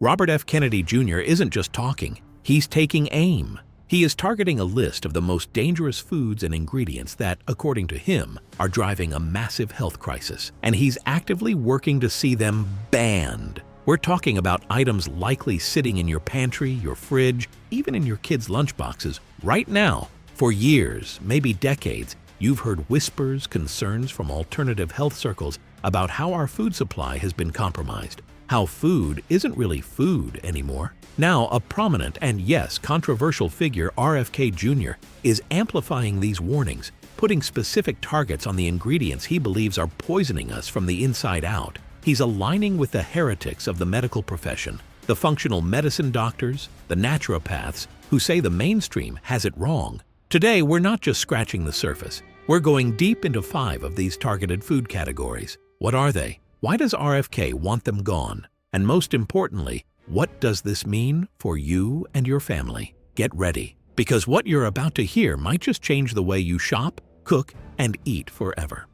Robert F. Kennedy Jr. isn't just talking, he's taking aim. He is targeting a list of the most dangerous foods and ingredients that, according to him, are driving a massive health crisis, and he's actively working to see them banned. We're talking about items likely sitting in your pantry, your fridge, even in your kids' lunchboxes right now. For years, maybe decades, you've heard whispers, concerns from alternative health circles about how our food supply has been compromised, how food isn't really food anymore. Now, a prominent and yes, controversial figure, RFK Jr., is amplifying these warnings, putting specific targets on the ingredients he believes are poisoning us from the inside out. He's aligning with the heretics of the medical profession, the functional medicine doctors, the naturopaths, who say the mainstream has it wrong. Today, we're not just scratching the surface. We're going deep into 5 of these targeted food categories. What are they? Why does RFK want them gone? And most importantly, what does this mean for you and your family? Get ready, because what you're about to hear might just change the way you shop, cook, and eat forever.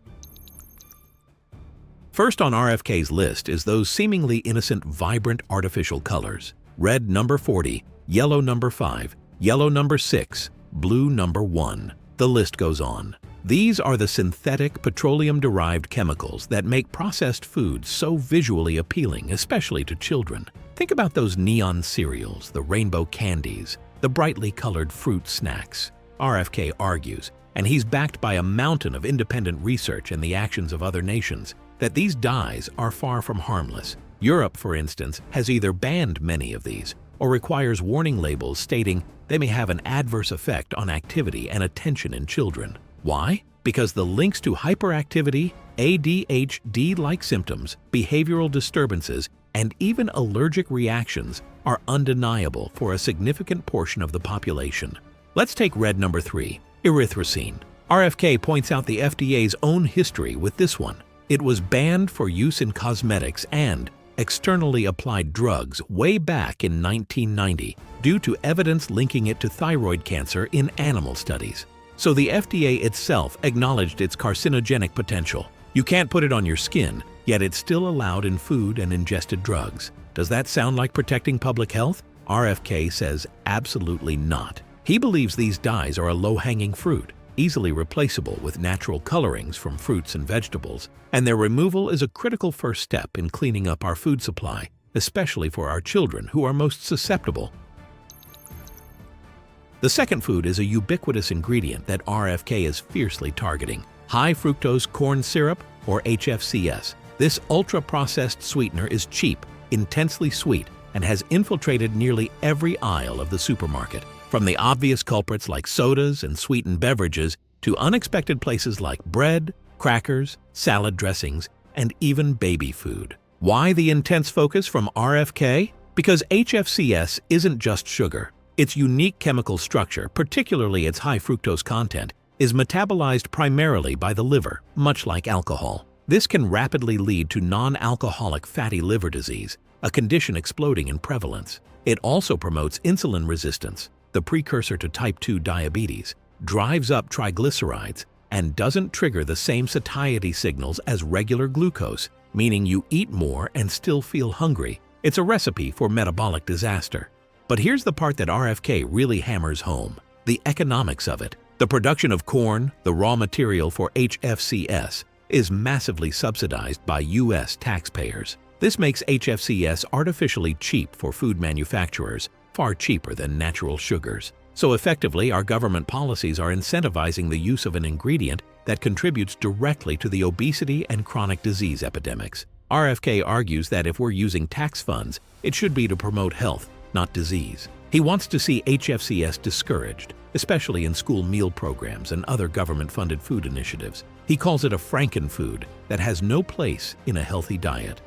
First on RFK's list is those seemingly innocent, vibrant artificial colors. Red number 40, yellow number 5, yellow number 6, blue number 1. The list goes on. These are the synthetic petroleum-derived chemicals that make processed foods so visually appealing, especially to children. Think about those neon cereals, the rainbow candies, the brightly colored fruit snacks. RFK argues, and he's backed by a mountain of independent research and the actions of other nations, that these dyes are far from harmless. Europe, for instance, has either banned many of these or requires warning labels stating they may have an adverse effect on activity and attention in children. Why? Because the links to hyperactivity, ADHD-like symptoms, behavioral disturbances, and even allergic reactions are undeniable for a significant portion of the population. Let's take red number 3, erythrocine. RFK points out the FDA's own history with this one. It was banned for use in cosmetics and externally applied drugs way back in 1990 due to evidence linking it to thyroid cancer in animal studies. So the FDA itself acknowledged its carcinogenic potential. You can't put it on your skin, yet it's still allowed in food and ingested drugs. Does that sound like protecting public health? RFK says absolutely not. He believes these dyes are a low-hanging fruit, easily replaceable with natural colorings from fruits and vegetables, and their removal is a critical first step in cleaning up our food supply, especially for our children who are most susceptible. The second food is a ubiquitous ingredient that RFK is fiercely targeting: high fructose corn syrup, or HFCS. This ultra-processed sweetener is cheap, intensely sweet, and has infiltrated nearly every aisle of the supermarket. From the obvious culprits like sodas and sweetened beverages to unexpected places like bread, crackers, salad dressings, and even baby food. Why the intense focus from RFK? Because HFCS isn't just sugar. Its unique chemical structure, particularly its high fructose content, is metabolized primarily by the liver, much like alcohol. This can rapidly lead to non-alcoholic fatty liver disease, a condition exploding in prevalence. It also promotes insulin resistance, the precursor to type 2 diabetes, drives up triglycerides, and doesn't trigger the same satiety signals as regular glucose, meaning you eat more and still feel hungry. It's a recipe for metabolic disaster. But here's the part that RFK really hammers home: the economics of it. The production of corn, the raw material for HFCS, is massively subsidized by U.S. taxpayers. This makes HFCS artificially cheap for food manufacturers, far cheaper than natural sugars. So effectively, our government policies are incentivizing the use of an ingredient that contributes directly to the obesity and chronic disease epidemics. RFK argues that if we're using tax funds, it should be to promote health, not disease. He wants to see HFCS discouraged, especially in school meal programs and other government-funded food initiatives. He calls it a frankenfood that has no place in a healthy diet.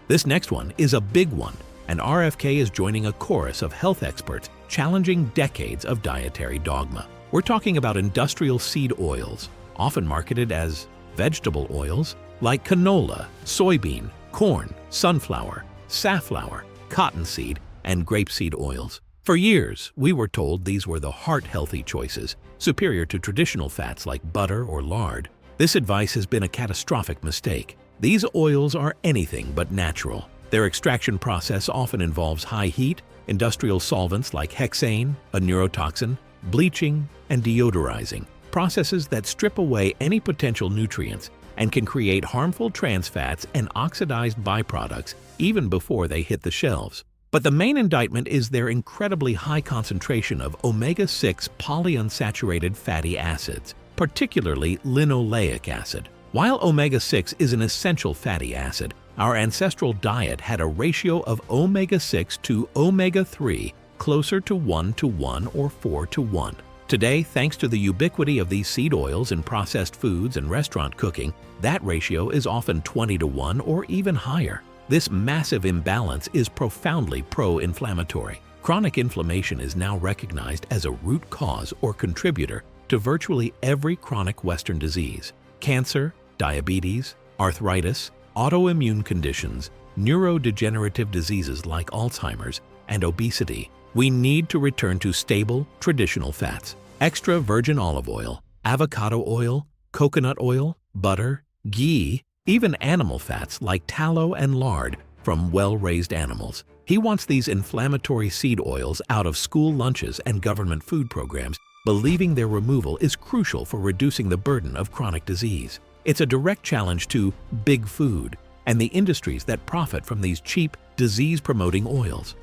This next one is a big one, and RFK is joining a chorus of health experts challenging decades of dietary dogma. We're talking about industrial seed oils, often marketed as vegetable oils, like canola, soybean, corn, sunflower, safflower, cottonseed, and grapeseed oils. For years, we were told these were the heart-healthy choices, superior to traditional fats like butter or lard. This advice has been a catastrophic mistake. These oils are anything but natural. Their extraction process often involves high heat, industrial solvents like hexane, a neurotoxin, bleaching, and deodorizing, processes that strip away any potential nutrients and can create harmful trans fats and oxidized byproducts even before they hit the shelves. But the main indictment is their incredibly high concentration of omega-6 polyunsaturated fatty acids, particularly linoleic acid. While omega-6 is an essential fatty acid, our ancestral diet had a ratio of omega-6 to omega-3 closer to 1:1 or 4:1. Today, thanks to the ubiquity of these seed oils in processed foods and restaurant cooking, that ratio is often 20:1 or even higher. This massive imbalance is profoundly pro-inflammatory. Chronic inflammation is now recognized as a root cause or contributor to virtually every chronic Western disease: cancer, diabetes, arthritis, autoimmune conditions, neurodegenerative diseases like Alzheimer's, and obesity. We need to return to stable, traditional fats: extra virgin olive oil, avocado oil, coconut oil, butter, ghee, even animal fats like tallow and lard from well-raised animals. He wants these inflammatory seed oils out of school lunches and government food programs, believing their removal is crucial for reducing the burden of chronic disease. It's a direct challenge to big food and the industries that profit from these cheap, disease-promoting oils.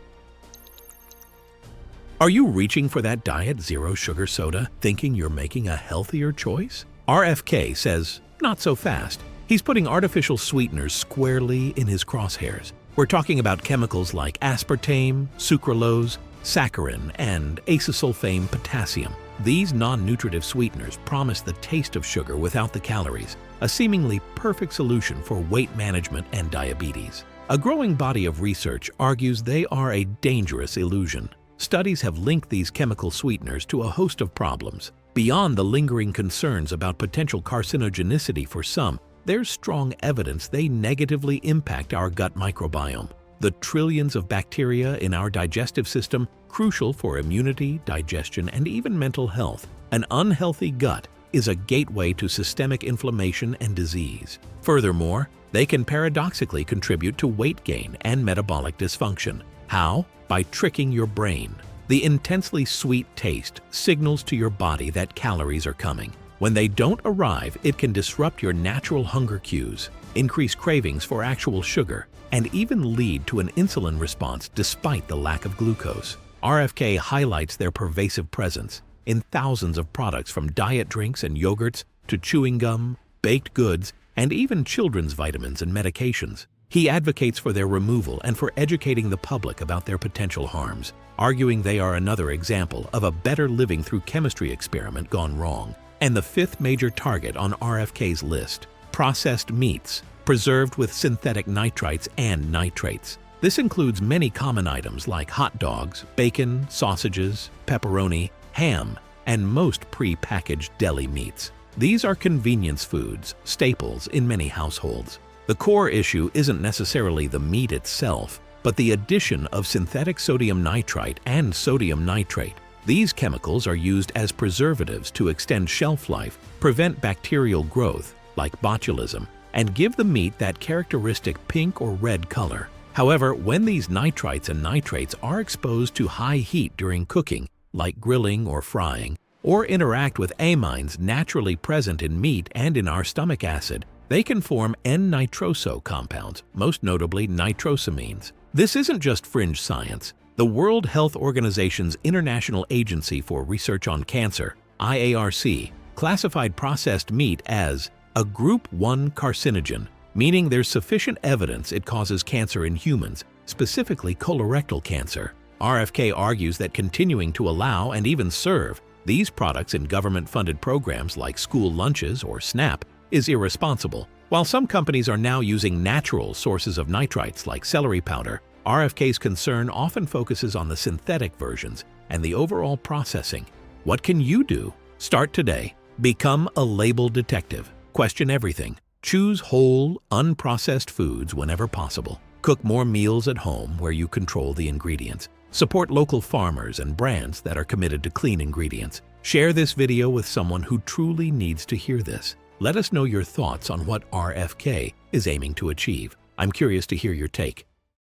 Are you reaching for that diet zero-sugar soda, thinking you're making a healthier choice? RFK says, not so fast. He's putting artificial sweeteners squarely in his crosshairs. We're talking about chemicals like aspartame, sucralose, saccharin, and acesulfame potassium. These non-nutritive sweeteners promise the taste of sugar without the calories, a seemingly perfect solution for weight management and diabetes. A growing body of research argues they are a dangerous illusion. Studies have linked these chemical sweeteners to a host of problems. Beyond the lingering concerns about potential carcinogenicity for some, there's strong evidence they negatively impact our gut microbiome. The trillions of bacteria in our digestive system, crucial for immunity, digestion, and even mental health. An unhealthy gut is a gateway to systemic inflammation and disease. Furthermore, they can paradoxically contribute to weight gain and metabolic dysfunction. How? By tricking your brain. The intensely sweet taste signals to your body that calories are coming. When they don't arrive, it can disrupt your natural hunger cues, increase cravings for actual sugar, and even lead to an insulin response despite the lack of glucose. RFK highlights their pervasive presence in thousands of products, from diet drinks and yogurts to chewing gum, baked goods, and even children's vitamins and medications. He advocates for their removal and for educating the public about their potential harms, arguing they are another example of a better living through chemistry experiment gone wrong. And the fifth major target on RFK's list: processed meats, preserved with synthetic nitrites and nitrates. This includes many common items like hot dogs, bacon, sausages, pepperoni, ham, and most pre-packaged deli meats. These are convenience foods, staples in many households. The core issue isn't necessarily the meat itself, but the addition of synthetic sodium nitrite and sodium nitrate. These chemicals are used as preservatives to extend shelf life, prevent bacterial growth, like botulism, and give the meat that characteristic pink or red color. However, when these nitrites and nitrates are exposed to high heat during cooking, like grilling or frying, or interact with amines naturally present in meat and in our stomach acid, they can form N-nitroso compounds, most notably nitrosamines. This isn't just fringe science. The World Health Organization's International Agency for Research on Cancer, IARC, classified processed meat as a Group 1 carcinogen, meaning there's sufficient evidence it causes cancer in humans, specifically colorectal cancer. RFK argues that continuing to allow and even serve these products in government-funded programs like school lunches or SNAP is irresponsible. While some companies are now using natural sources of nitrites like celery powder, RFK's concern often focuses on the synthetic versions and the overall processing. What can you do? Start today. Become a label detective. Question everything. Choose whole, unprocessed foods whenever possible. Cook more meals at home where you control the ingredients. Support local farmers and brands that are committed to clean ingredients. Share this video with someone who truly needs to hear this. Let us know your thoughts on what RFK is aiming to achieve. I'm curious to hear your take.